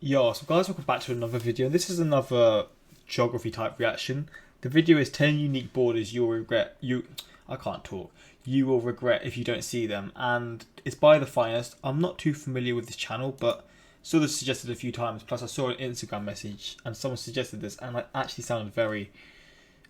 Yo, so guys, welcome back to another video. This is another geography type reaction. The video is 10 unique borders I can't talk. You will regret if you don't see them, and it's by the finest. I'm not too familiar with this channel, but saw this suggested a few times. Plus, I saw an Instagram message and someone suggested this, and it actually sounded very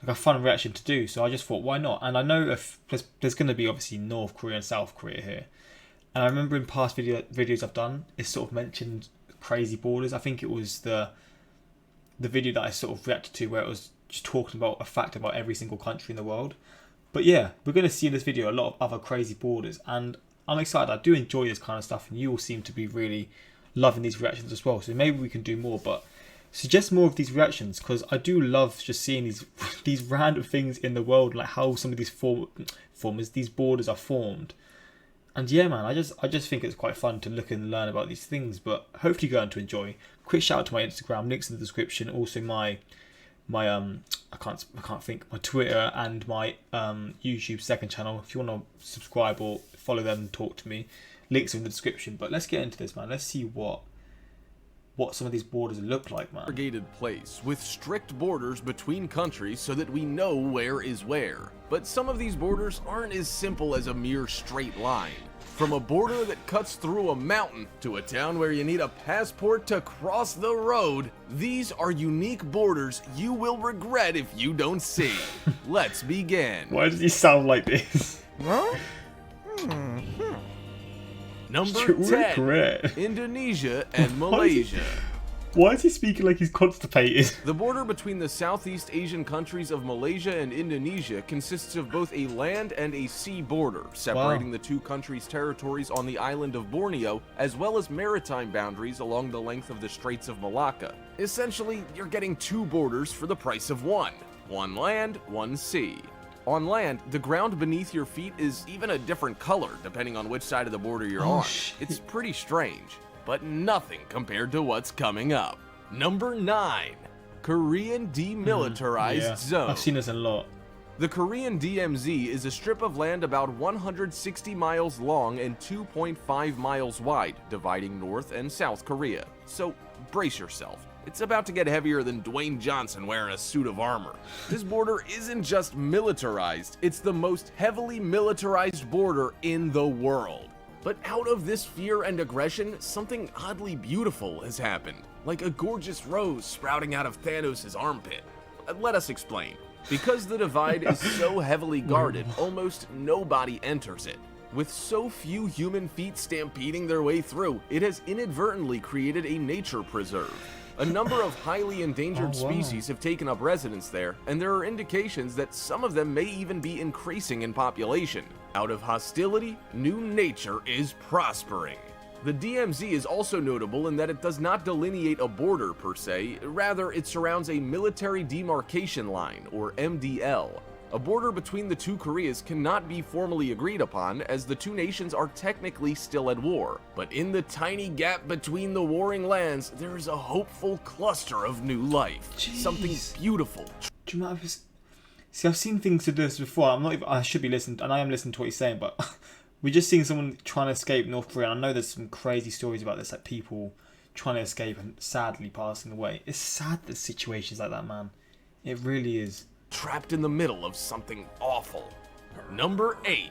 like a fun reaction to do. So I just thought, why not? And I know if there's going to be obviously North Korea and South Korea here, and I remember in past videos I've done, it's sort of mentioned crazy borders. I think it was the video that I sort of reacted to where it was just talking about a fact about every single country in the world. But yeah, we're going to see in this video a lot of other crazy borders, and I'm excited. I do enjoy this kind of stuff, and you all seem to be really loving these reactions as well. So maybe we can do more, but suggest more of these reactions, because I do love just seeing these random things in the world, like how some of these these borders are formed. And yeah, man, I just think it's quite fun to look and learn about these things. But hopefully you're going to enjoy. Quick shout out to my Instagram, links in the description. Also my I can't think, my Twitter and my YouTube second channel. If you want to subscribe or follow them and talk to me, links are in the description. But let's get into this, man. Let's see what some of these borders look like, man. Segregated place with strict borders between countries so that we know where is where. But some of these borders aren't as simple as a mere straight line. From a border that cuts through a mountain to a town where you need a passport to cross the road, these are unique borders you will regret if you don't see. Let's begin. Why does he sound like this? Number 10, Indonesia and Malaysia. Why is he speaking like he's constipated? The border between the Southeast Asian countries of Malaysia and Indonesia consists of both a land and a sea border, separating the two countries' territories on the island of Borneo, as well as maritime boundaries along the length of the Straits of Malacca. Essentially, you're getting two borders for the price of one. One land, one sea. On land, the ground beneath your feet is even a different color depending on which side of the border you're on. Shit. It's pretty strange, but nothing compared to what's coming up. Number 9, Korean Demilitarized Zone. I've seen this a lot. The Korean DMZ is a strip of land about 160 miles long and 2.5 miles wide, dividing North and South Korea. So brace yourself. It's about to get heavier than Dwayne Johnson wearing a suit of armor. This border isn't just militarized, it's the most heavily militarized border in the world. But out of this fear and aggression, something oddly beautiful has happened, like a gorgeous rose sprouting out of Thanos' armpit. Let us explain. Because the divide is so heavily guarded, almost nobody enters it. With so few human feet stampeding their way through, it has inadvertently created a nature preserve. A number of highly endangered species have taken up residence there, and there are indications that some of them may even be increasing in population. Out of hostility, new nature is prospering. The DMZ is also notable in that it does not delineate a border per se, rather it surrounds a military demarcation line, or MDL. A border between the two Koreas cannot be formally agreed upon, as the two nations are technically still at war. But in the tiny gap between the warring lands, there is a hopeful cluster of new life. Jeez. Something beautiful. Do you know what See, I've seen things to this before. I should be listening, and I am listening to what he's saying, but we're just seeing someone trying to escape North Korea. And I know there's some crazy stories about this, like people trying to escape and sadly passing away. It's sad that situations like that, man. It really is. Trapped in the middle of something awful. Number 8,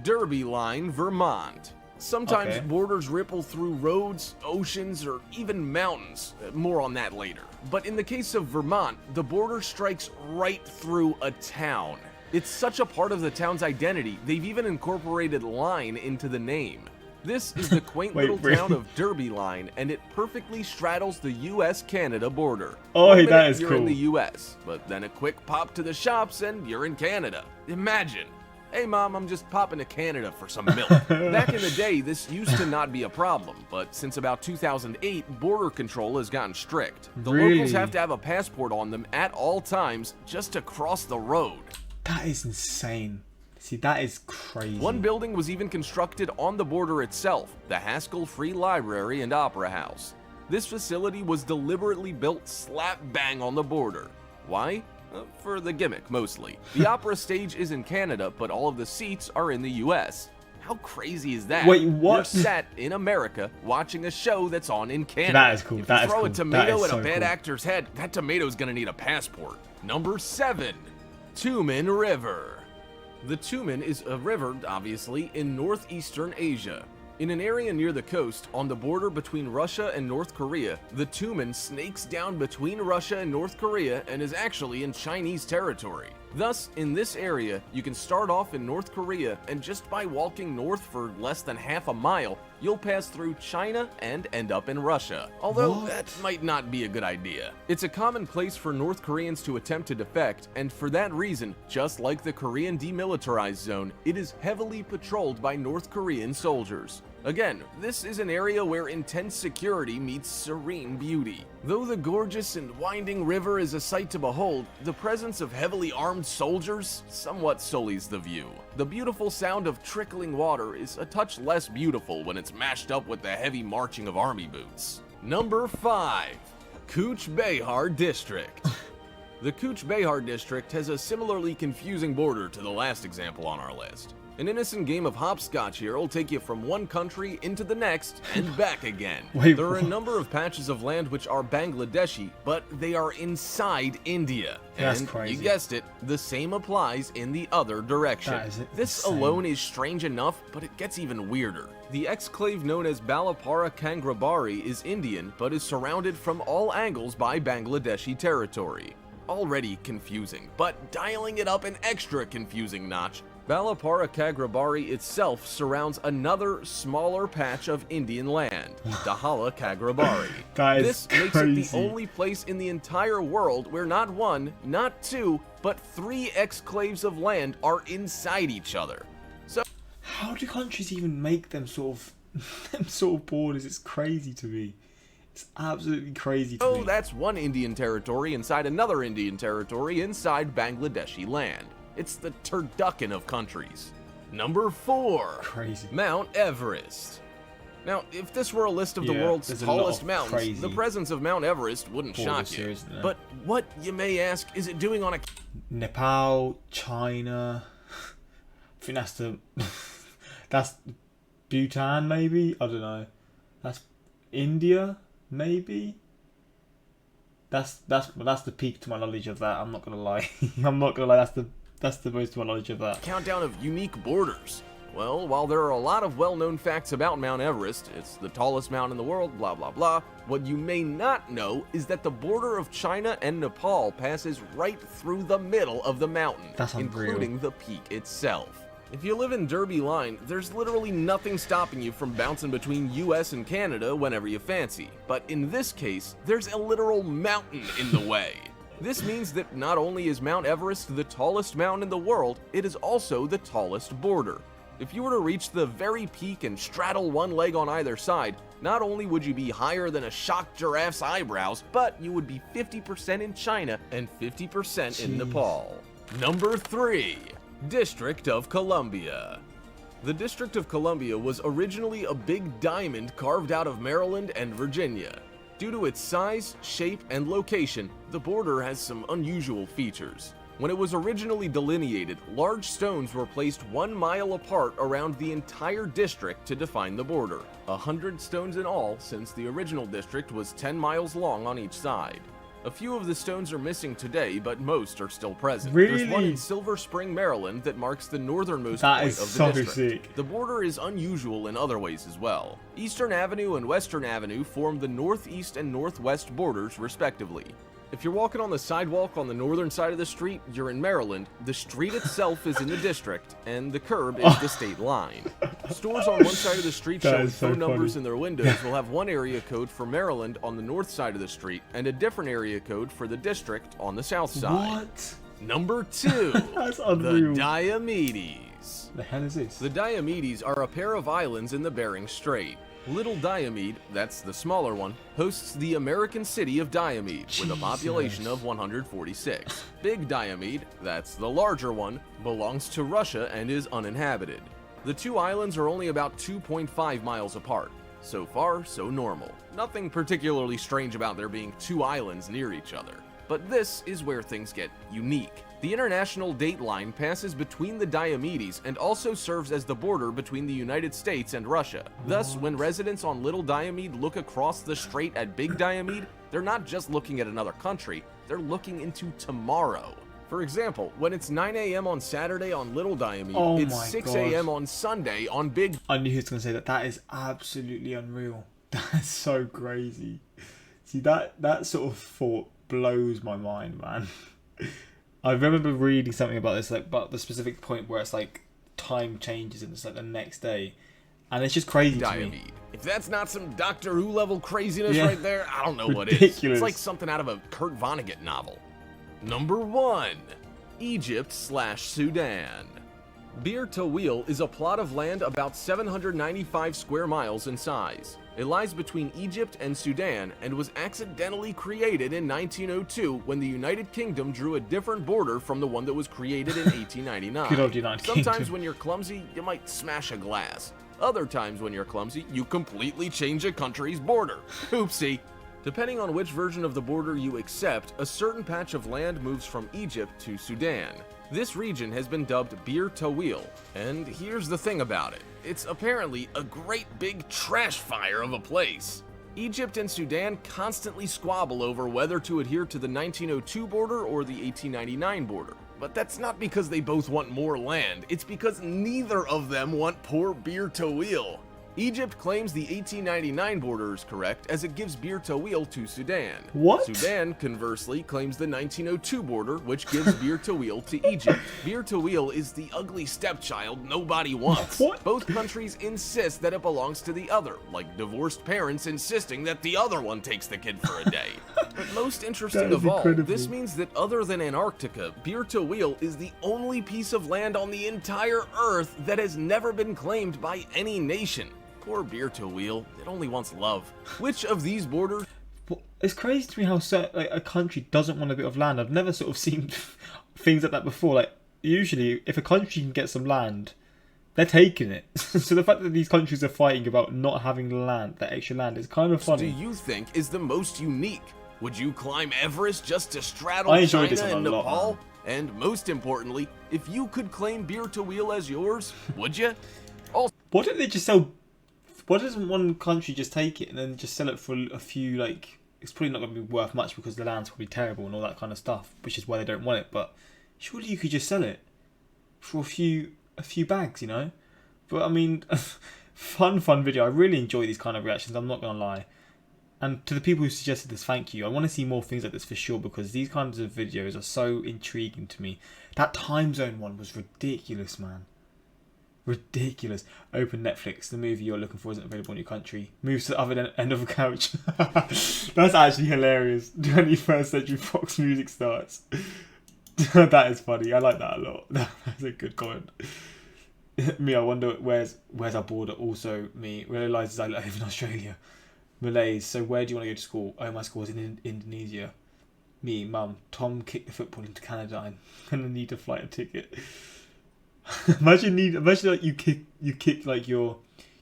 Derby Line, Vermont. Sometimes borders ripple through roads, oceans, or even mountains. More on that later. But in the case of Vermont, the border strikes right through a town. It's such a part of the town's identity, they've even incorporated line into the name. This is the quaint little town of Derby Line, and it perfectly straddles the US-Canada border. Oh, that is cool. You're in the US, but then a quick pop to the shops and you're in Canada. Imagine. Hey mom, I'm just popping to Canada for some milk. Back in the day, this used to not be a problem, but since about 2008, border control has gotten strict. The locals have to have a passport on them at all times just to cross the road. That is insane. See, that is crazy. One building was even constructed on the border itself, the Haskell Free Library and Opera House. This facility was deliberately built slap bang on the border. Why? For the gimmick, mostly. The opera stage is in Canada, but all of the seats are in the US. How crazy is that? Wait, what? You're sat in America watching a show that's on in Canada. That is cool. If That you is throw cool. a tomato That is at so a bad cool. actor's head, that tomato's gonna need a passport. Number 7. Tumen River. The Tumen is a river, obviously, in northeastern Asia. In an area near the coast, on the border between Russia and North Korea, the Tumen snakes down between Russia and North Korea and is actually in Chinese territory. Thus, in this area, you can start off in North Korea, and just by walking north for less than half a mile, you'll pass through China and end up in Russia. Although, What? that might not be a good idea. It's a common place for North Koreans to attempt to defect, and for that reason, just like the Korean Demilitarized Zone, it is heavily patrolled by North Korean soldiers. Again, this is an area where intense security meets serene beauty. Though the gorgeous and winding river is a sight to behold, the presence of heavily armed soldiers somewhat sullies the view. The beautiful sound of trickling water is a touch less beautiful when it's mashed up with the heavy marching of army boots. Number 5. Cooch Behar District. The Cooch Behar District has a similarly confusing border to the last example on our list. An innocent game of hopscotch here will take you from one country into the next and back again. Wait, there are a what? number of patches of land which are Bangladeshi, but they are inside India. That's and crazy. you guessed it, the same applies in the other direction. That is This insane. alone is strange enough, but it gets even weirder. The exclave known as Balapara Kangrabari is Indian, but is surrounded from all angles by Bangladeshi territory. Already confusing, but dialing it up an extra confusing notch, Balapara Kangrabari itself surrounds another smaller patch of Indian land, Dahala Kangrabari. That is This makes it the crazy. only place in the entire world where not one, not two, but 3 exclaves of land are inside each other. So How do countries even make them sort of borders? It's crazy to me. It's absolutely crazy to me. that's one Indian territory inside another Indian territory inside Bangladeshi land. It's the turducken of countries. Number 4. Crazy. Mount Everest. Now, if this were a list of the Yeah, world's there's a lot tallest of mountains, crazy the presence of Mount Everest wouldn't shock borders you. here, isn't there? But what, you may ask, is it doing on a... Nepal, China. I think that's the that's Bhutan, maybe. I don't know. That's India, maybe. That's the peak to my knowledge of that. I'm not gonna lie. I'm not gonna lie. That's the most to my knowledge of that. countdown of unique borders. Well, while there are a lot of well-known facts about Mount Everest, it's the tallest mountain in the world, blah blah blah, what you may not know is that the border of China and Nepal passes right through the middle of the mountain, That's unreal. including the peak itself. If you live in Derby Line, there's literally nothing stopping you from bouncing between US and Canada whenever you fancy. But in this case, there's a literal mountain in the way. This means that not only is Mount Everest the tallest mountain in the world, it is also the tallest border. If you were to reach the very peak and straddle one leg on either side, not only would you be higher than a shocked giraffe's eyebrows, but you would be 50% in China and 50% in Jeez. Nepal. Number 3. District of Columbia. The District of Columbia was originally a big diamond carved out of Maryland and Virginia. Due to its size, shape, and location, the border has some unusual features. When it was originally delineated, large stones were placed 1 mile apart around the entire district to define the border. 100 stones in all, since the original district was 10 miles long on each side. A few of the stones are missing today, but most are still present. There's one Really? in Silver Spring, Maryland that marks the northernmost That point is of the so district. sick. The border is unusual in other ways as well. Eastern Avenue and Western Avenue form the northeast and northwest borders, respectively. If you're walking on the sidewalk on the northern side of the street, you're in Maryland, the street itself is in the district, and the curb is the state line. Stores on one side of the street That showing is so phone numbers funny. in their windows will have one area code for Maryland on the north side of the street, and a different area code for the district on the south side. What? Number 2. That's The unreal. Diomedes. The hell is this? The Diomedes are a pair of islands in the Bering Strait. Little Diomede, that's the smaller one, hosts the American city of Diomede with a population Jesus. of 146. Big Diomede, that's the larger one, belongs to Russia and is uninhabited. The two islands are only about 2.5 miles apart. So far, so normal. Nothing particularly strange about there being 2 islands near each other. But this is where things get unique. The international date line passes between the Diomedes and also serves as the border between the United States and Russia. Thus, when residents on Little Diomede look across the strait at Big Diomede, they're not just looking at another country, they're looking into tomorrow. For example, when it's 9 a.m. on Saturday on Little Diomede, it's 6 a.m. on Sunday on Big. I knew he was going to say that. That is absolutely unreal. That's so crazy. See, that sort of thought blows my mind, man. I remember reading something about this, like about the specific point where it's like time changes and it's like the next day, and it's just crazy to me. If that's not some Doctor Who level craziness right there, I don't know what Ridiculous. is. It's like something out of a Kurt Vonnegut novel. Number 1. Egypt/Sudan. Bir Tawil is a plot of land about 795 square miles in size. It lies between Egypt and Sudan and was accidentally created in 1902 when the United Kingdom drew a different border from the one that was created in 1899. Good old United Kingdom. Sometimes when you're clumsy, you might smash a glass. Other times when you're clumsy, you completely change a country's border. Oopsie. Depending on which version of the border you accept, a certain patch of land moves from Egypt to Sudan. This region has been dubbed Bir Tawil, and here's the thing about it. It's apparently a great big trash fire of a place. Egypt and Sudan constantly squabble over whether to adhere to the 1902 border or the 1899 border. But that's not because they both want more land, it's because neither of them want poor Bir Tawil. Egypt claims the 1899 border is correct as it gives Bir Tawil to Sudan. What? Sudan, conversely, claims the 1902 border, which gives Bir Tawil to Egypt. Bir Tawil is the ugly stepchild nobody wants. What? Both countries insist that it belongs to the other, like divorced parents insisting that the other one takes the kid for a day. But most interesting of all, this means that other than Antarctica, Bir Tawil is the only piece of land on the entire Earth that has never been claimed by any nation. Poor Bir Tawil, it only wants love. Which of these borders? It's crazy to me how a country doesn't want a bit of land. I've never sort of seen things like that before. Like, usually, if a country can get some land, they're taking it. So the fact that these countries are fighting about not having land, that extra land, is kind of funny. Do you think is the most unique? Would you climb Everest just to straddle I enjoyed China this one and a lot, Nepal? man. And most importantly, if you could claim Bir Tawil as yours, would you? Why don't they just sell? Why doesn't one country just take it and then just sell it for a few, like, it's probably not going to be worth much because the land's probably terrible and all that kind of stuff, which is why they don't want it, but surely you could just sell it for a few bags, you know? But I mean, fun video. I really enjoy these kind of reactions, I'm not going to lie. And to the people who suggested this, thank you. I want to see more things like this for sure because these kinds of videos are so intriguing to me. That time zone one was ridiculous, man. Ridiculous. Open Netflix. The movie you're looking for isn't available in your country. Moves to the other end of the couch. That's actually hilarious. 21st Century Fox music starts. That is funny. I like that a lot. That's a good comment. Me, I wonder where's our border. Also, me realises I live in Australia. Malays. So where do you want to go to school? Oh, my school is in Indonesia. Me, mum. Tom kicked the football into Canada. I'm gonna need a flight ticket. imagine like you kick like you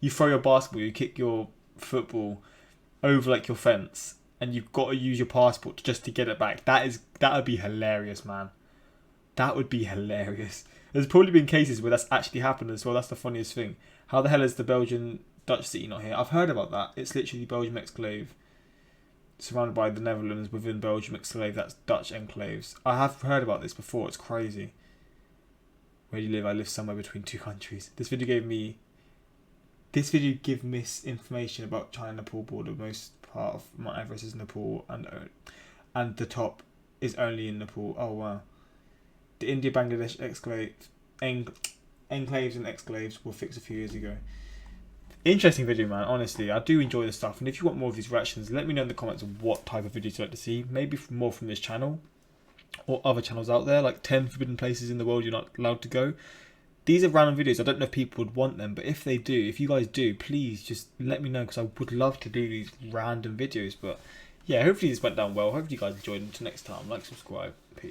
throw your basketball, you kick your football over like your fence, and you've got to use your passport just to get it back. That would be hilarious, man. That would be hilarious. There's probably been cases where that's actually happened as well. That's the funniest thing. How the hell is the Belgian Dutch city not here? I've heard about that. It's literally Belgium exclave, surrounded by the Netherlands within Belgium exclave. That's Dutch enclaves. I have heard about this before. It's crazy. Where do you live? I live somewhere between two countries. This video gave misinformation about China-Nepal border. Most part of Mount Everest is Nepal, and the top is only in Nepal. Oh wow. The India-Bangladesh enclaves and exclaves were fixed a few years ago. Interesting video, man. Honestly, I do enjoy this stuff. And if you want more of these reactions, let me know in the comments what type of videos you'd like to see. Maybe more from this channel or other channels out there, like 10 forbidden places in the world you're not allowed to go. These are random videos. I don't know if people would want them, but if they do, if you guys do, please just let me know because I would love to do these random videos. But yeah, hopefully this went down well. Hopefully you guys enjoyed. Until next time, like, subscribe.